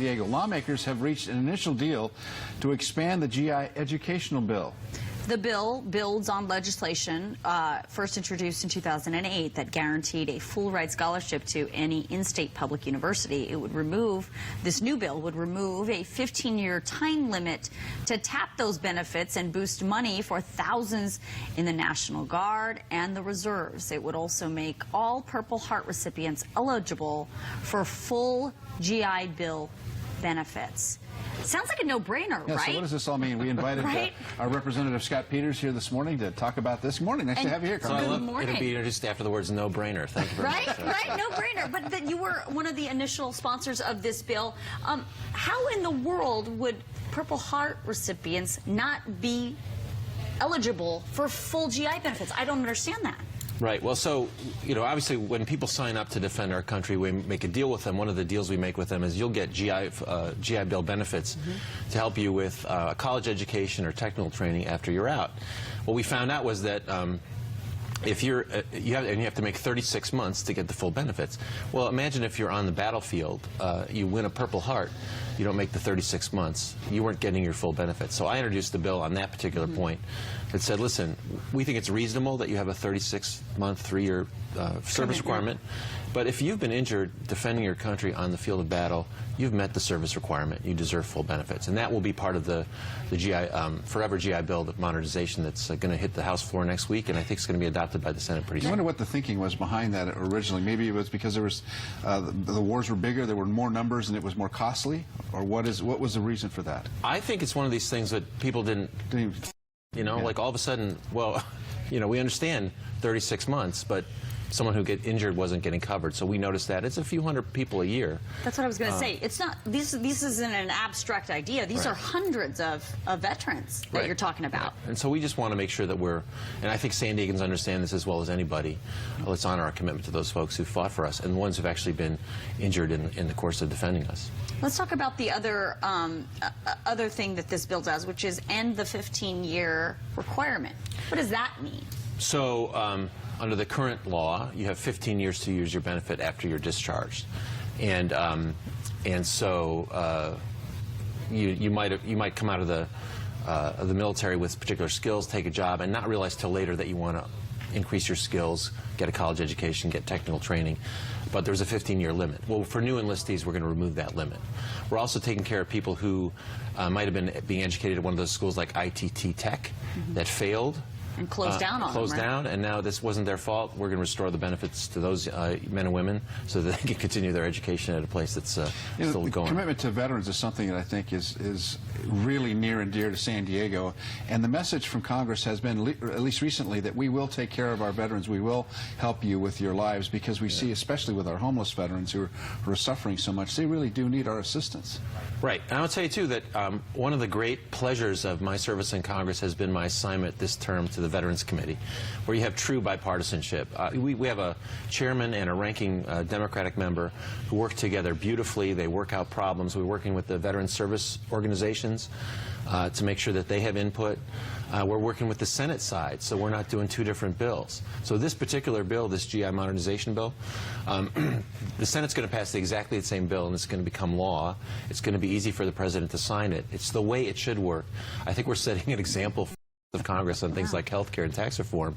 Diego, lawmakers have reached an initial deal to expand the GI educational bill. The bill builds on legislation first introduced in 2008 that guaranteed a full-ride scholarship to any in-state public university. This new bill would remove a 15-year time limit to tap those benefits and boost money for thousands in the National Guard and the reserves. It would also make all Purple Heart recipients eligible for full GI Bill benefits. Sounds like a no-brainer, yeah, right? So what does this all mean? We invited right? Our Representative Scott Peters here this morning to talk about this. Good morning. Nice to have you here, Carl. Good morning. It'll be introduced after the words no-brainer. Thank you very much. Right, no-brainer. But that you were one of the initial sponsors of this bill. How in the world would Purple Heart recipients not be eligible for full GI benefits? I don't understand that. Right. Well, so, you know, obviously when people sign up to defend our country, we make a deal with them. One of the deals we make with them is you'll get GI Bill benefits to help you with college education or technical training after you're out. What we found out was that if you have to make 36 months to get the full benefits. Well, imagine if you're on the battlefield, you win a Purple Heart, you don't make the 36 months, you weren't getting your full benefits. So I introduced the bill on that particular point that said, listen, we think it's reasonable that you have a 36-month, 3-year service requirement, but if you've been injured defending your country on the field of battle, you've met the service requirement. You deserve full benefits. And that will be part of the Forever GI Bill, the modernization that's going to hit the House floor next week, and I think it's going to be adopted by the Senate pretty soon. I wonder what the thinking was behind that originally. Maybe it was because there was the wars were bigger, there were more numbers, and it was more costly? Or what was the reason for that? I think it's one of these things that people didn't you know, like all of a sudden, well, you know, we understand 36 months, but someone who get injured wasn't getting covered. So we noticed that. It's a few hundred people a year. That's what I was going to say. It's not, this isn't an abstract idea. These are hundreds of veterans that you're talking about. And so we just want to make sure that we're, and I think San Diegans understand this as well as anybody. Let's honor our commitment to those folks who fought for us and the ones who've actually been injured in the course of defending us. Let's talk about the other thing that this bill does, which is end the 15-year requirement. What does that mean? So, under the current law, you have 15 years to use your benefit after you're discharged, and so you might come out of the military with particular skills, take a job, and not realize till later that you want to increase your skills, get a college education, get technical training. But there's a 15-year limit. Well, for new enlistees, we're going to remove that limit. We're also taking care of people who might have been being educated at one of those schools like ITT Tech that failed. And closed down on them, Closed down, and now this wasn't their fault. We're going to restore the benefits to those men and women so that they can continue their education at a place that's still going. Commitment to veterans is something that I think is really near and dear to San Diego, and the message from Congress has been, at least recently, that we will take care of our veterans. We will help you with your lives, because we see, especially with our homeless veterans who are suffering so much, they really do need our assistance. Right. And I would say, too, that one of the great pleasures of my service in Congress has been my assignment this term to the Veterans Committee, where you have true bipartisanship. We have a chairman and a ranking Democratic member who work together beautifully. They work out problems. We're working with the veteran service organizations to make sure that they have input. We're working with the Senate side, so we're not doing two different bills. So this particular bill, this GI modernization bill, the Senate's going to pass exactly the same bill, and it's going to become law. It's going to be easy for the president to sign it. It's the way it should work. I think we're setting an example of Congress on things like health care and tax reform.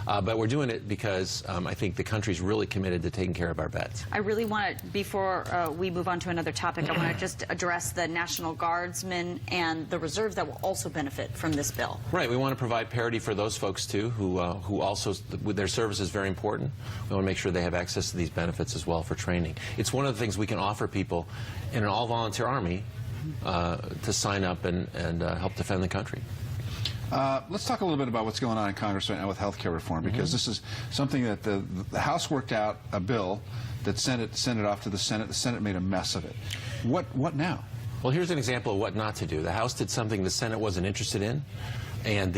But we're doing it because I think the country's really committed to taking care of our vets. I really want to, before we move on to another topic, I want to just address the National Guardsmen and the reserves that will also benefit from this bill. Right. We want to provide parity for those folks, too, who also, their service is very important. We want to make sure they have access to these benefits as well for training. It's one of the things we can offer people in an all-volunteer Army to sign up and help defend the country. Let's talk a little bit about what's going on in Congress right now with health care reform, because this is something that the House worked out a bill that sent it off to the Senate. The Senate made a mess of it. What now? Well, here's an example of what not to do. The House did something the Senate wasn't interested in, and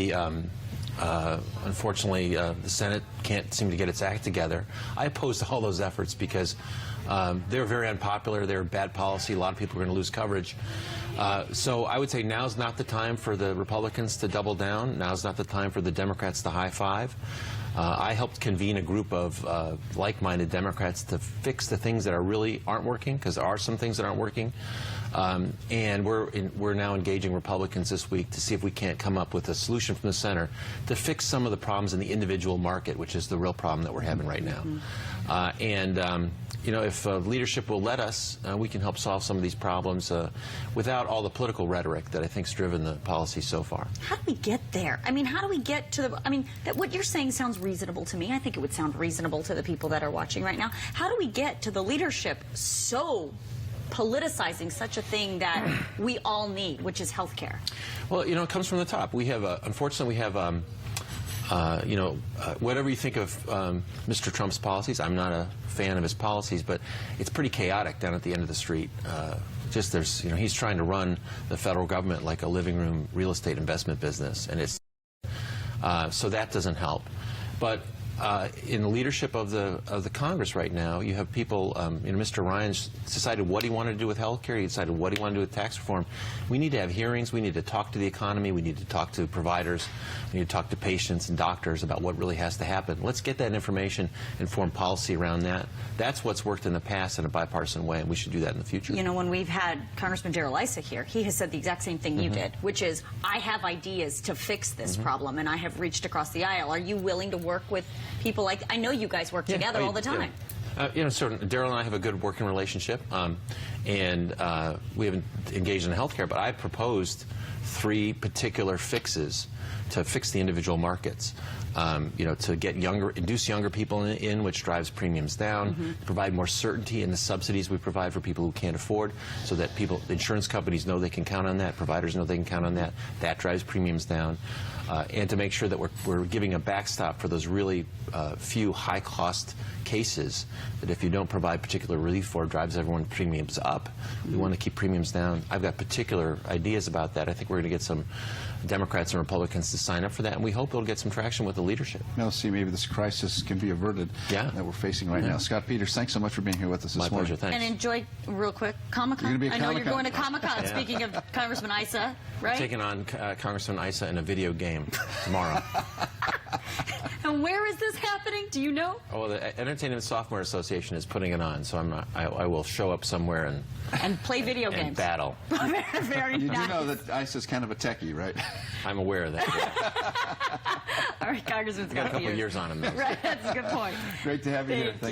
unfortunately, the Senate can't seem to get its act together. I opposed all those efforts because They're very unpopular. They're bad policy. A lot of people are going to lose coverage. So I would say now's not the time for the Republicans to double down. Now's not the time for the Democrats to high five. I helped convene a group of like-minded Democrats to fix the things that aren't working, because there are some things that aren't working. And we're now engaging Republicans this week to see if we can't come up with a solution from the center to fix some of the problems in the individual market, which is the real problem that we're having right now. You know, if leadership will let us, we can help solve some of these problems without all the political rhetoric that I think's driven the policy so far. How do we get there? I mean, how do we get to the, I mean, what you're saying sounds reasonable to me. I think it would sound reasonable to the people that are watching right now. How do we get to the leadership so politicizing such a thing that we all need, which is health care? Well, you know, it comes from the top. We have, unfortunately, we have, you know, whatever you think of Mr. Trump's policies, I'm not a fan of his policies, but it's pretty chaotic down at the end of the street. Just there's, you know, he's trying to run the federal government like a living room real estate investment business, and it's so that doesn't help. But in the leadership of the Congress right now, you have people, you know, Mr. Ryan's decided what he wanted to do with health care. He decided what he wanted to do with tax reform. We need to have hearings. We need to talk to the economy. We need to talk to providers. We need to talk to patients and doctors about what really has to happen. Let's get that information and form policy around that. That's what's worked in the past in a bipartisan way, and we should do that in the future. You know, when we've had Congressman Darrell Issa here, he has said the exact same thing you did, which is, I have ideas to fix this problem, and I have reached across the aisle. Are you willing to work with people like, I know you guys work together all the time. You know, Darrell and I have a good working relationship, and we haven't engaged in healthcare, but I proposed 3 particular fixes to fix the individual markets. You know, to get induce younger people in, which drives premiums down, provide more certainty in the subsidies we provide for people who can't afford, so that insurance companies know they can count on that, providers know they can count on that. That drives premiums down. And to make sure that we're giving a backstop for those really few high-cost cases that if you don't provide particular relief for, drives everyone's premiums up. We want to keep premiums down. I've got particular ideas about that. I think we're going to get some Democrats and Republicans to sign up for that, and we hope it'll get some traction with the leadership. Now, see, maybe this crisis can be averted that we're facing right now. Scott Peters, thanks so much for being here with us this morning. My pleasure, thanks. And enjoy, real quick, Comic-Con. You're gonna be at I know you're Comic-Con. going to Comic-Con, speaking of Congressman Issa, right? Taking on Congressman Issa in a video game tomorrow. And where is this happening? Do you know? Oh, the Entertainment Software Association is putting it on, so I will show up somewhere and play video games. And battle. Very You nice. do know that Issa's kind of a techie, right? I'm aware of that. Yeah. All right, Congressman Got a Scott couple Peters. years on him, though. Right, that's a good point. Great to have you here. Thank you.